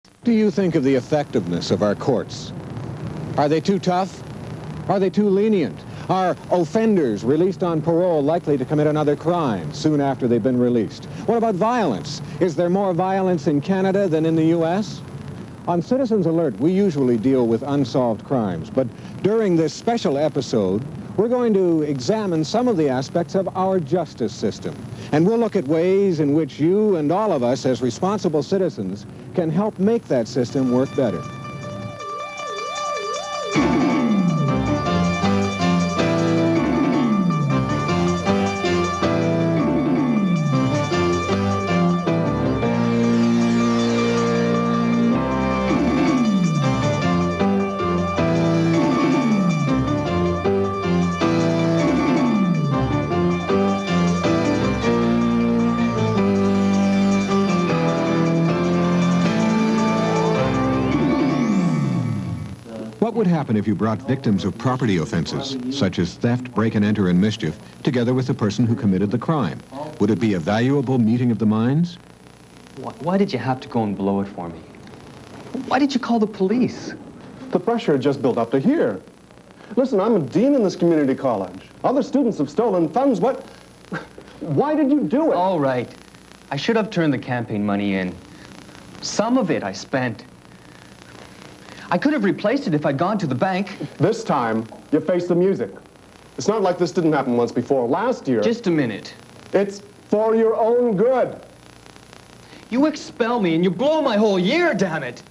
What do you think of the effectiveness of our courts? Are they too tough? Are they too lenient? Are offenders released on parole likely to commit another crime soon after they've been released? What about violence? Is there more violence in Canada than in the U.S.? On Citizens Alert, we usually deal with unsolved crimes, but during this special episode, we're going to examine some of the aspects of our justice system. And we'll look at ways in which you and all of us as responsible citizens can help make that system work better. What would happen if you brought victims of property offenses, such as theft, break-and-enter, and mischief, together with the person who committed the crime? Would it be a valuable meeting of the minds? Why did you have to go and blow it for me? Why did you call the police? The pressure had just built up to here. Listen, I'm a dean in this community college. Other students have stolen funds. What? Why did you do it? All right. I should have turned the campaign money in. Some of it I spent. I could have replaced it if I'd gone to the bank. This time, you face the music. It's not like this didn't happen once before. Last year... Just a minute. It's for your own good. You expel me and you blow my whole year, damn it!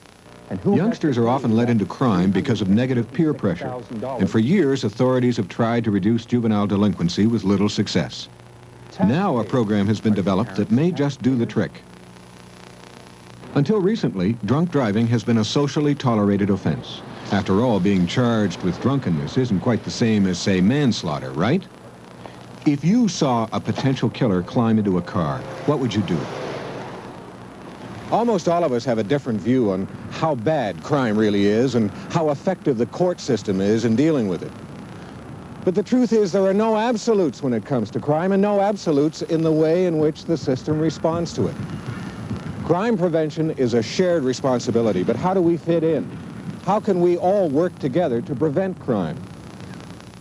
Youngsters are often led into crime because of negative peer pressure. And for years, authorities have tried to reduce juvenile delinquency with little success. Now a program has been developed that may just do the trick. Until recently, drunk driving has been a socially tolerated offense. After all, being charged with drunkenness isn't quite the same as, say, manslaughter, right? If you saw a potential killer climb into a car, what would you do? Almost all of us have a different view on how bad crime really is and how effective the court system is in dealing with it. But the truth is there are no absolutes when it comes to crime and no absolutes in the way in which the system responds to it. Crime prevention is a shared responsibility, but how do we fit in? How can we all work together to prevent crime?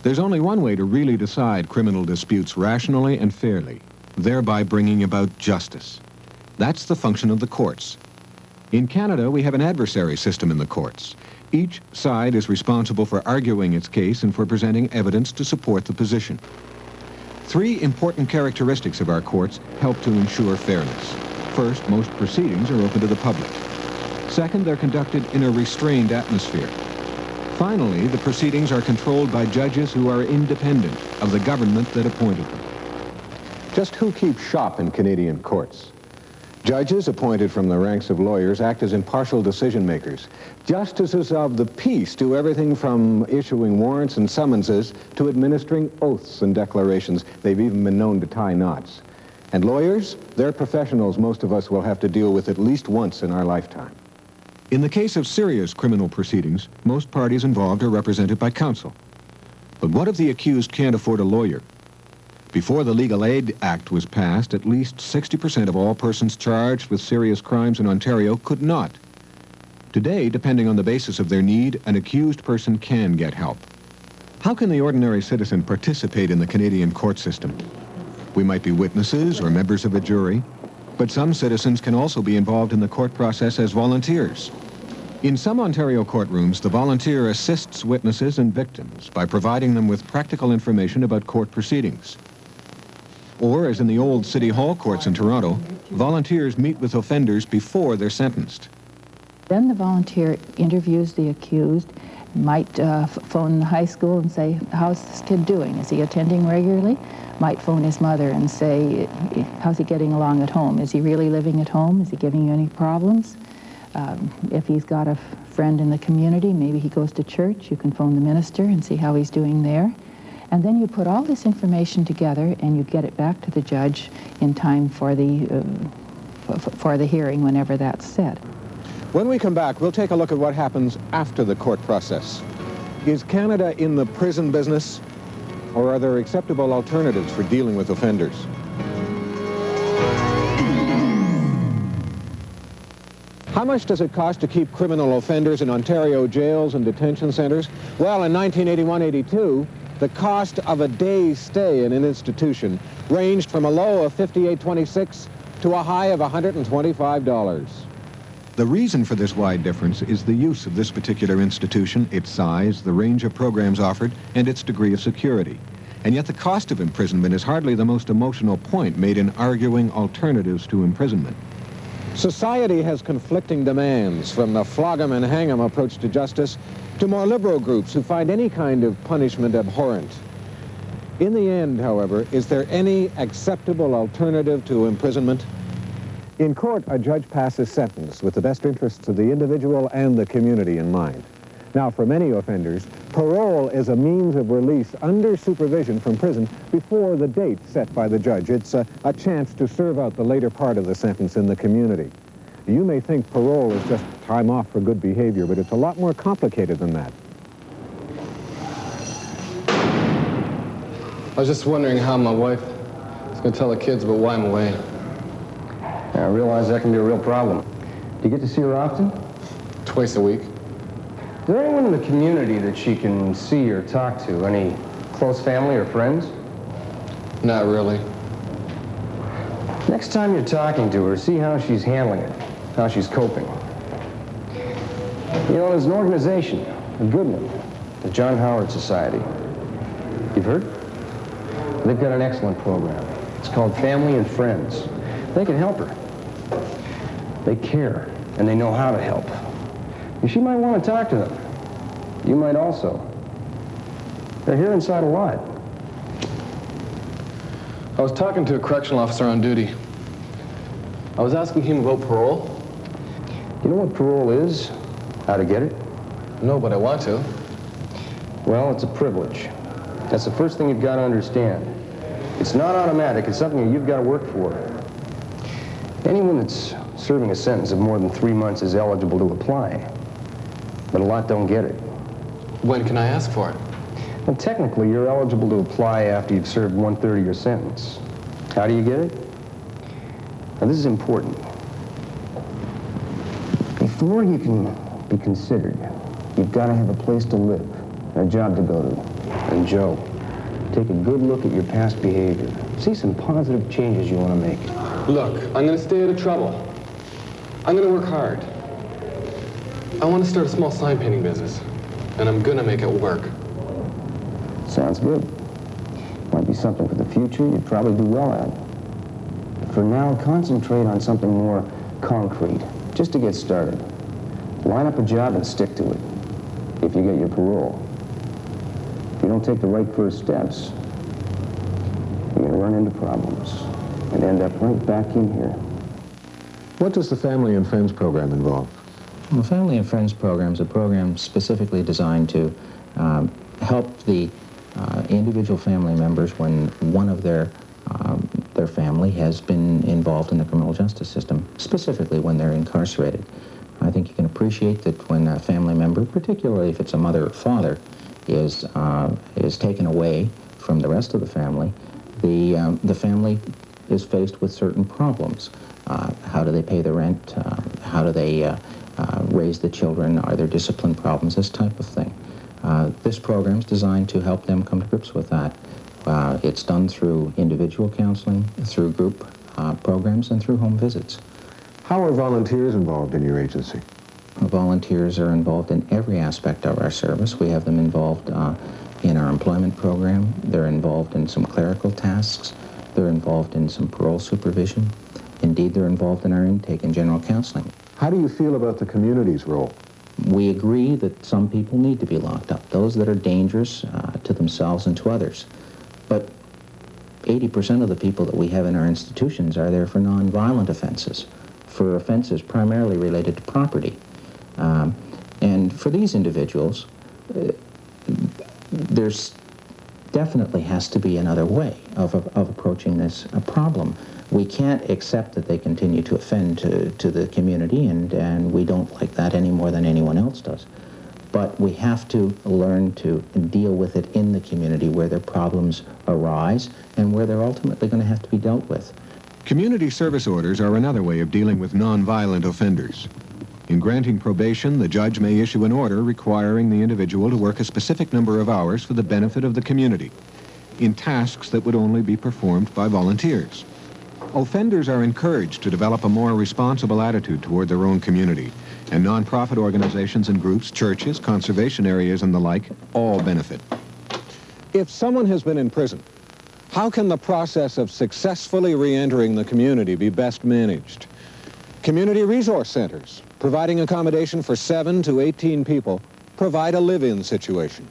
There's only one way to really decide criminal disputes rationally and fairly, thereby bringing about justice. That's the function of the courts. In Canada, we have an adversary system in the courts. Each side is responsible for arguing its case and for presenting evidence to support the position. Three important characteristics of our courts help to ensure fairness. First, most proceedings are open to the public. Second, they're conducted in a restrained atmosphere. Finally, the proceedings are controlled by judges who are independent of the government that appointed them. Just who keeps shop in Canadian courts? Judges appointed from the ranks of lawyers act as impartial decision makers. Justices of the peace do everything from issuing warrants and summonses to administering oaths and declarations. They've even been known to tie knots. And lawyers, they're professionals most of us will have to deal with at least once in our lifetime. In the case of serious criminal proceedings, most parties involved are represented by counsel. But what if the accused can't afford a lawyer? Before the Legal Aid Act was passed, at least 60% of all persons charged with serious crimes in Ontario could not. Today, depending on the basis of their need, an accused person can get help. How can the ordinary citizen participate in the Canadian court system? We might be witnesses or members of a jury, but some citizens can also be involved in the court process as volunteers. In some Ontario courtrooms, the volunteer assists witnesses and victims by providing them with practical information about court proceedings. Or, as in the old City Hall courts in Toronto, volunteers meet with offenders before they're sentenced. Then the volunteer interviews the accused, might phone the high school and say, how's this kid doing? Is he attending regularly? Might phone his mother and say, how's he getting along at home? Is he really living at home? Is he giving you any problems? If he's got a friend in the community, maybe he goes to church, you can phone the minister and see how he's doing there. And then you put all this information together and you get it back to the judge in time for the hearing whenever that's set. When we come back, we'll take a look at what happens after the court process. Is Canada in the prison business? Or are there acceptable alternatives for dealing with offenders? How much does it cost to keep criminal offenders in Ontario jails and detention centers? Well, in 1981-82, the cost of a day's stay in an institution ranged from a low of $58.26 to a high of $125. The reason for this wide difference is the use of this particular institution, its size, the range of programs offered, and its degree of security. And yet the cost of imprisonment is hardly the most emotional point made in arguing alternatives to imprisonment. Society has conflicting demands, from the flog 'em and hang 'em approach to justice to more liberal groups who find any kind of punishment abhorrent. In the end, however, is there any acceptable alternative to imprisonment? In court, a judge passes sentence with the best interests of the individual and the community in mind. Now, for many offenders, parole is a means of release under supervision from prison before the date set by the judge. It's a chance to serve out the later part of the sentence in the community. You may think parole is just time off for good behavior, but it's a lot more complicated than that. I was just wondering how my wife is going to tell the kids about why I'm away. I realize that can be a real problem. Do you get to see her often? Twice a week. Is there anyone in the community that she can see or talk to? Any close family or friends? Not really. Next time you're talking to her, see how she's handling it, how she's coping. You know, there's an organization, a good one, the John Howard Society. You've heard? They've got an excellent program. It's called Family and Friends. They can help her. They care, and they know how to help. And she might want to talk to them. You might also. They're here inside a lot. I was talking to a correctional officer on duty. I was asking him about parole. You know what parole is? How to get it? No, but I want to. Well, it's a privilege. That's the first thing you've got to understand. It's not automatic. It's something that you've got to work for. Anyone that's serving a sentence of more than 3 months is eligible to apply, but a lot don't get it. When can I ask for it? Well, technically, you're eligible to apply after you've served 1/3 of your sentence. How do you get it? Now, this is important. Before you can be considered, you've got to have a place to live, a job to go to. And Joe, take a good look at your past behavior. See some positive changes you want to make. Look, I'm going to stay out of trouble. I'm going to work hard. I want to start a small sign painting business, and I'm going to make it work. Sounds good. Might be something for the future you'd probably do well at. But for now, concentrate on something more concrete, just to get started. Line up a job and stick to it, if you get your parole. If you don't take the right first steps, you're going to run into problems and end up right back in here. What does the Family and Friends program involve? Well, the Family and Friends program is a program specifically designed to help the individual family members when one of their family has been involved in the criminal justice system, specifically when they're incarcerated. I think you can appreciate that when a family member, particularly if it's a mother or father, is taken away from the rest of the family, the family is faced with certain problems. How do they pay the rent? How do they raise the children? Are there discipline problems? This type of thing. This program is designed to help them come to grips with that. It's done through individual counseling, through group programs, and through home visits. How are volunteers involved in your agency? Volunteers are involved in every aspect of our service. We have them involved in our employment program. They're involved in some clerical tasks. They're involved in some parole supervision. Indeed, they're involved in our intake and general counseling. How do you feel about the community's role? We agree that some people need to be locked up, those that are dangerous to themselves and to others. But 80% of the people that we have in our institutions are there for nonviolent offenses, for offenses primarily related to property. And for these individuals, there's definitely has to be another way of approaching this problem. We can't accept that they continue to offend to the community, and we don't like that any more than anyone else does. But we have to learn to deal with it in the community where their problems arise and where they're ultimately going to have to be dealt with. Community service orders are another way of dealing with nonviolent offenders. In granting probation, the judge may issue an order requiring the individual to work a specific number of hours for the benefit of the community in tasks that would only be performed by volunteers. Offenders are encouraged to develop a more responsible attitude toward their own community, and nonprofit organizations and groups, churches, conservation areas, and the like all benefit. If someone has been in prison, how can the process of successfully re-entering the community be best managed? Community resource centers, providing accommodation for 7 to 18 people, provide a live-in situation.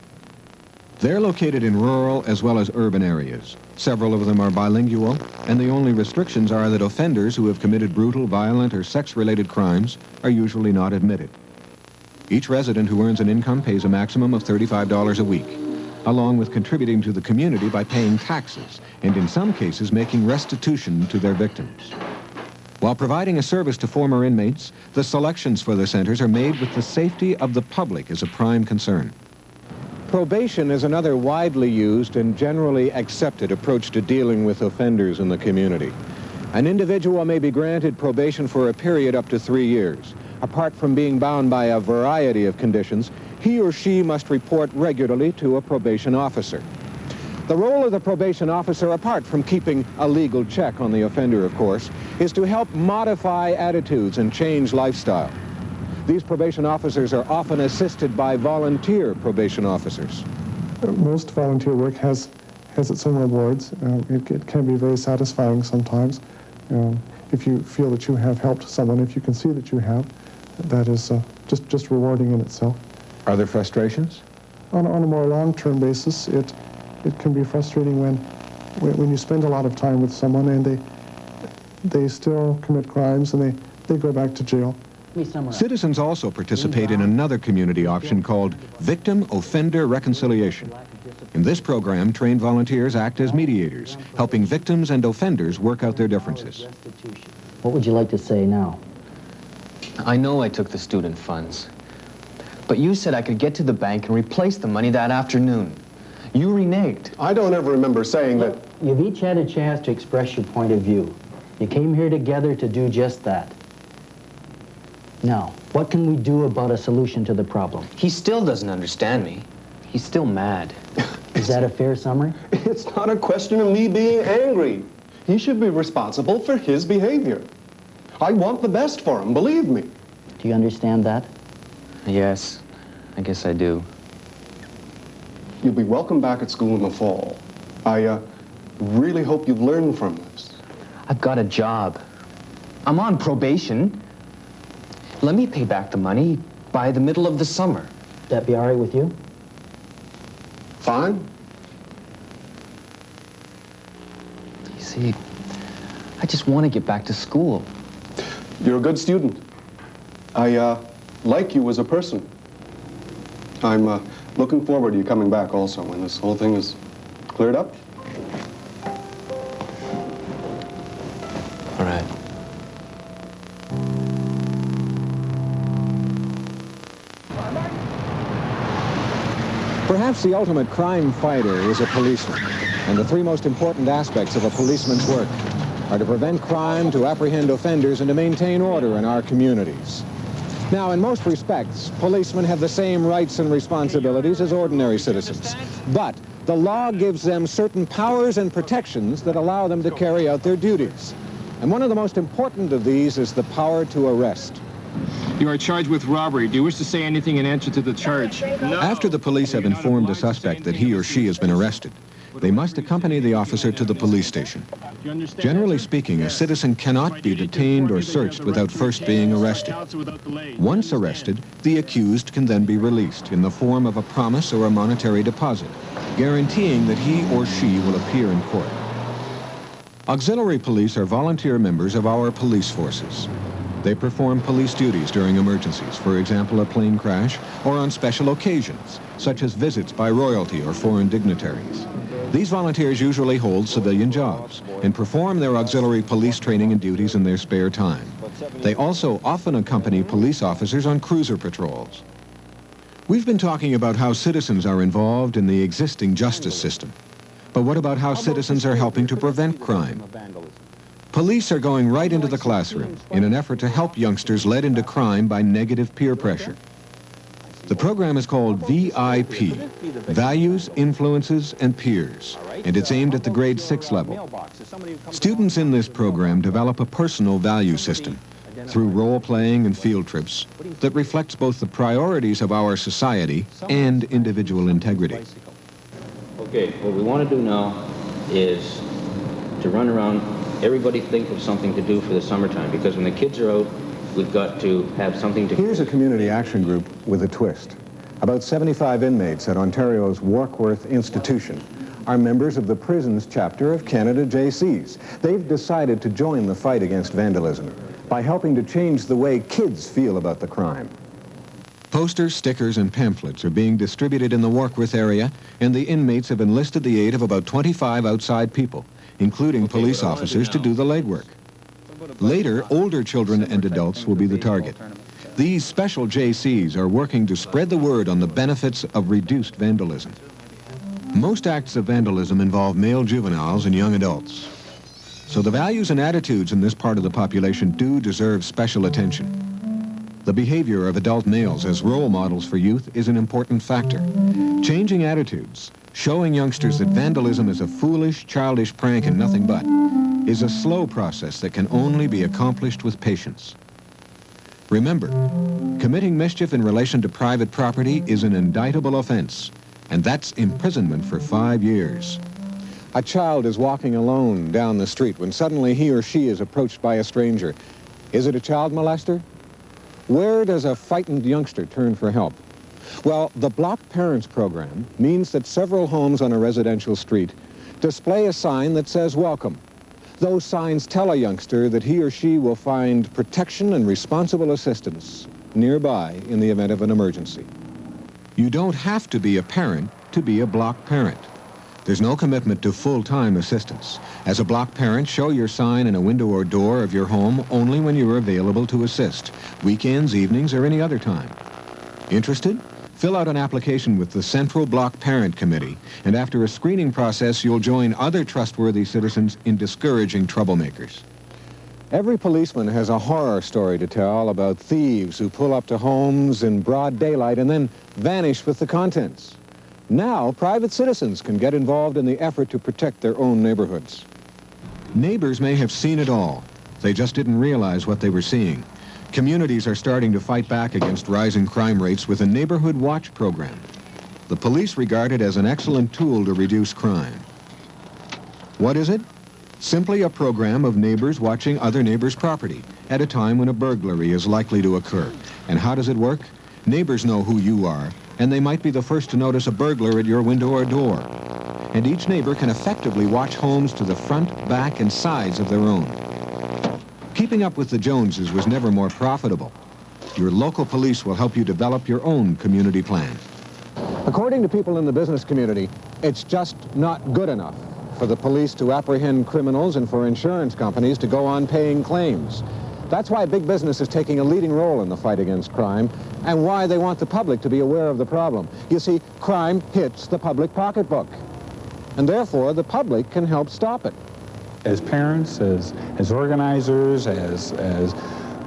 They're located in rural as well as urban areas. Several of them are bilingual, and the only restrictions are that offenders who have committed brutal, violent, or sex-related crimes are usually not admitted. Each resident who earns an income pays a maximum of $35 a week, along with contributing to the community by paying taxes, and in some cases making restitution to their victims. While providing a service to former inmates, the selections for the centers are made with the safety of the public as a prime concern. Probation is another widely used and generally accepted approach to dealing with offenders in the community. An individual may be granted probation for a period up to 3 years. Apart from being bound by a variety of conditions, he or she must report regularly to a probation officer. The role of the probation officer, apart from keeping a legal check on the offender, of course, is to help modify attitudes and change lifestyle. These probation officers are often assisted by volunteer probation officers. Most volunteer work has its own rewards. It can be very satisfying sometimes. If you feel that you have helped someone, if you can see that you have, that is just rewarding in itself. Are there frustrations? On a more long-term basis, it can be frustrating when you spend a lot of time with someone and they still commit crimes and they go back to jail. Citizens also participate in another community option called Victim-Offender Reconciliation. In this program, trained volunteers act as mediators, helping victims and offenders work out their differences. What would you like to say now? I know I took the student funds, but you said I could get to the bank and replace the money that afternoon. You reneged. I don't ever remember saying that. You've each had a chance to express your point of view. You came here together to do just that. Now, what can we do about a solution to the problem? He still doesn't understand me. He's still mad. Is that a fair summary? It's not a question of me being angry. He should be responsible for his behavior. I want the best for him, believe me. Do you understand that? Yes, I guess I do. You'll be welcome back at school in the fall. I really hope you've learned from this. I've got a job. I'm on probation. Let me pay back the money by the middle of the summer. That be all right with you? Fine. You see, I just want to get back to school. You're a good student. I like you as a person. I'm looking forward to you coming back also when this whole thing is cleared up. All right. Perhaps the ultimate crime fighter is a policeman, and the three most important aspects of a policeman's work are to prevent crime, to apprehend offenders, and to maintain order in our communities. Now, in most respects, policemen have the same rights and responsibilities as ordinary citizens, but the law gives them certain powers and protections that allow them to carry out their duties. And one of the most important of these is the power to arrest. You are charged with robbery. Do you wish to say anything in answer to the charge? No. After the police have informed the suspect that he or she has been arrested, they must accompany the officer to the police station. Generally speaking, a citizen cannot be detained or searched without first being arrested. Once arrested, the accused can then be released in the form of a promise or a monetary deposit, guaranteeing that he or she will appear in court. Auxiliary police are volunteer members of our police forces. They perform police duties during emergencies, for example, a plane crash, or on special occasions, such as visits by royalty or foreign dignitaries. These volunteers usually hold civilian jobs and perform their auxiliary police training and duties in their spare time. They also often accompany police officers on cruiser patrols. We've been talking about how citizens are involved in the existing justice system. But what about how citizens are helping to prevent crime? Police are going right into the classroom in an effort to help youngsters led into crime by negative peer pressure. The program is called VIP, Values, Influences, and Peers, and it's aimed at the grade 6 level. Students in this program develop a personal value system through role-playing and field trips that reflects both the priorities of our society and individual integrity. Okay, what we want to do now is to run around, everybody think of something to do for the summertime, because when the kids are out, we've got to have something to... Here's a community action group with a twist. About 75 inmates at Ontario's Warkworth Institution are members of the prisons chapter of Canada JCs. They've decided to join the fight against vandalism by helping to change the way kids feel about the crime. Posters, stickers, and pamphlets are being distributed in the Warkworth area, and the inmates have enlisted the aid of about 25 outside people, including police officers, to do the legwork. Later, older children and adults will be the target. These special JCs are working to spread the word on the benefits of reduced vandalism. Most acts of vandalism involve male juveniles and young adults. So the values and attitudes in this part of the population do deserve special attention. The behavior of adult males as role models for youth is an important factor. Changing attitudes, showing youngsters that vandalism is a foolish, childish prank and nothing but, is a slow process that can only be accomplished with patience. Remember, committing mischief in relation to private property is an indictable offense, and that's imprisonment for 5 years. A child is walking alone down the street when suddenly he or she is approached by a stranger. Is it a child molester? Where does a frightened youngster turn for help? Well, the Block Parents program means that several homes on a residential street display a sign that says welcome. Those signs tell a youngster that he or she will find protection and responsible assistance nearby in the event of an emergency. You don't have to be a parent to be a block parent. There's no commitment to full-time assistance. As a block parent, show your sign in a window or door of your home only when you are available to assist, weekends, evenings, or any other time. Interested? Fill out an application with the Central Block Parent Committee, and after a screening process, you'll join other trustworthy citizens in discouraging troublemakers. Every policeman has a horror story to tell about thieves who pull up to homes in broad daylight and then vanish with the contents. Now, private citizens can get involved in the effort to protect their own neighborhoods. Neighbors may have seen it all. They just didn't realize what they were seeing. Communities are starting to fight back against rising crime rates with a neighborhood watch program. The police regard it as an excellent tool to reduce crime. What is it? Simply a program of neighbors watching other neighbors' property at a time when a burglary is likely to occur. And how does it work? Neighbors know who you are, and they might be the first to notice a burglar at your window or door. And each neighbor can effectively watch homes to the front, back, and sides of their own. Keeping up with the Joneses was never more profitable. Your local police will help you develop your own community plan. According to people in the business community, it's just not good enough for the police to apprehend criminals and for insurance companies to go on paying claims. That's why big business is taking a leading role in the fight against crime and why they want the public to be aware of the problem. You see, crime hits the public pocketbook, and therefore the public can help stop it. As parents, as organizers, as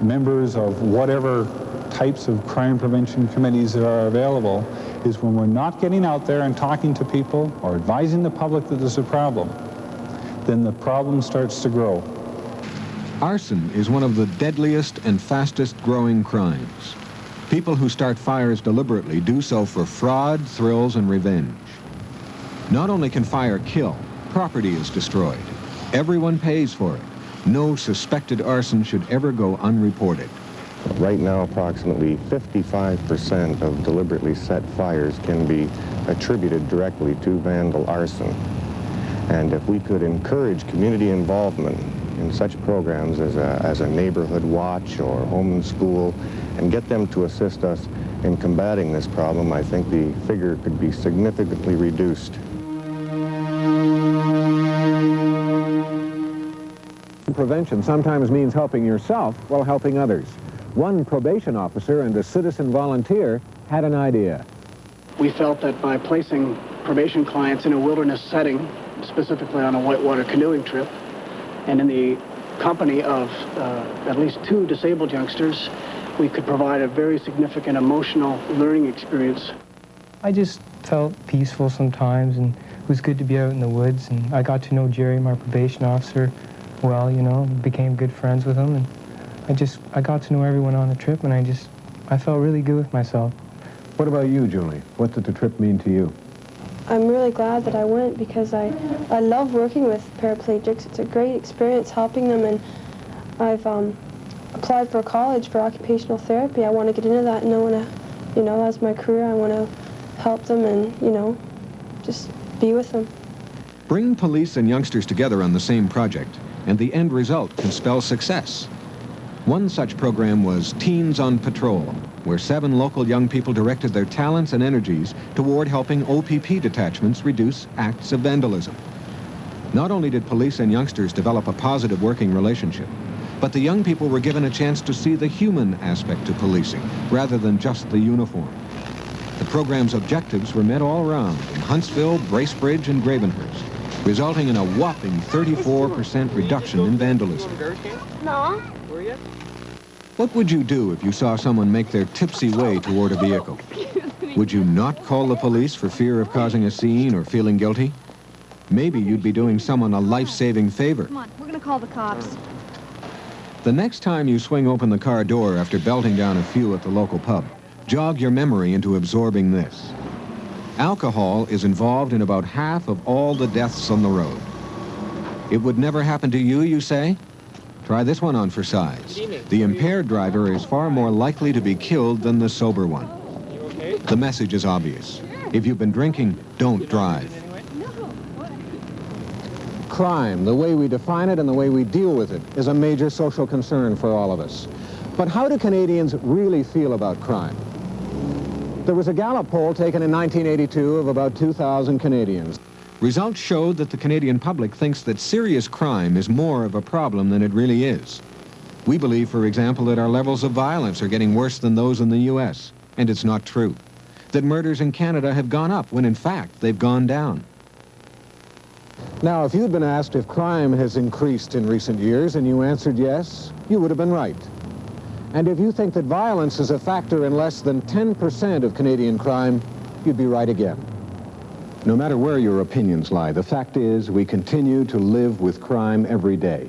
members of whatever types of crime prevention committees that are available, is when we're not getting out there and talking to people or advising the public that there's a problem, then the problem starts to grow. Arson is one of the deadliest and fastest growing crimes. People who start fires deliberately do so for fraud, thrills, and revenge. Not only can fire kill, property is destroyed. Everyone pays for it. No suspected arson should ever go unreported. Right now, approximately 55% of deliberately set fires can be attributed directly to vandal arson. And if we could encourage community involvement in such programs as a neighborhood watch or home and school and get them to assist us in combating this problem, I think the figure could be significantly reduced. Prevention sometimes means helping yourself while helping others. One probation officer and a citizen volunteer had an idea. We felt that by placing probation clients in a wilderness setting, specifically on a whitewater canoeing trip, and in the company of at least 2 disabled youngsters, we could provide a very significant emotional learning experience. I just felt peaceful sometimes, and it was good to be out in the woods, and I got to know Jerry, my probation officer, well, you know, became good friends with him, and I got to know everyone on the trip, and I felt really good with myself. What about you, Julie? What did the trip mean to you? I'm really glad that I went because I love working with paraplegics. It's a great experience helping them, and I've applied for college for occupational therapy. I want to get into that, and I want to, you know, as my career, I want to help them and, you know, just be with them. Bring police and youngsters together on the same project, and the end result can spell success. One such program was Teens on Patrol, where 7 local young people directed their talents and energies toward helping OPP detachments reduce acts of vandalism. Not only did police and youngsters develop a positive working relationship, but the young people were given a chance to see the human aspect to policing, rather than just the uniform. The program's objectives were met all around in Huntsville, Bracebridge, and Gravenhurst, resulting in a whopping 34% reduction in vandalism. No. What would you do if you saw someone make their tipsy way toward a vehicle? Would you not call the police for fear of causing a scene or feeling guilty? Maybe you'd be doing someone a life-saving favor. Come on, we're going to call the cops. The next time you swing open the car door after belting down a few at the local pub, jog your memory into absorbing this. Alcohol is involved in about half of all the deaths on the road. It would never happen to you, you say? Try this one on for size. The impaired driver is far more likely to be killed than the sober one. The message is obvious. If you've been drinking, don't drive. Crime, the way we define it and the way we deal with it, is a major social concern for all of us. But how do Canadians really feel about crime? There was a Gallup poll taken in 1982 of about 2,000 Canadians. Results showed that the Canadian public thinks that serious crime is more of a problem than it really is. We believe, for example, that our levels of violence are getting worse than those in the U.S., and it's not true. That murders in Canada have gone up when, in fact, they've gone down. Now, if you'd been asked if crime has increased in recent years and you answered yes, you would have been right. And if you think that violence is a factor in less than 10% of Canadian crime, you'd be right again. No matter where your opinions lie, the fact is we continue to live with crime every day.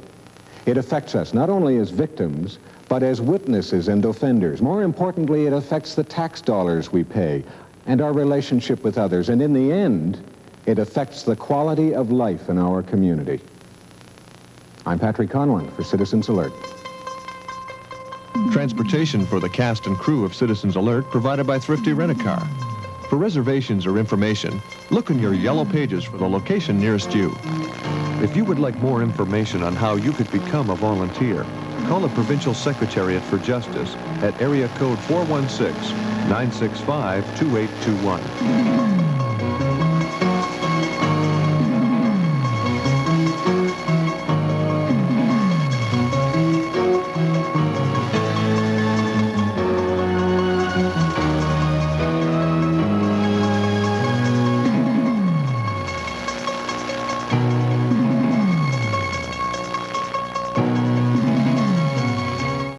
It affects us not only as victims, but as witnesses and offenders. More importantly, it affects the tax dollars we pay and our relationship with others. And in the end, it affects the quality of life in our community. I'm Patrick Conlon for Citizens Alert. Transportation for the cast and crew of Citizens Alert provided by Thrifty Rent-A-Car. For reservations or information, look in your yellow pages for the location nearest you. If you would like more information on how you could become a volunteer, call the Provincial Secretariat for Justice at area code 416-965-2821.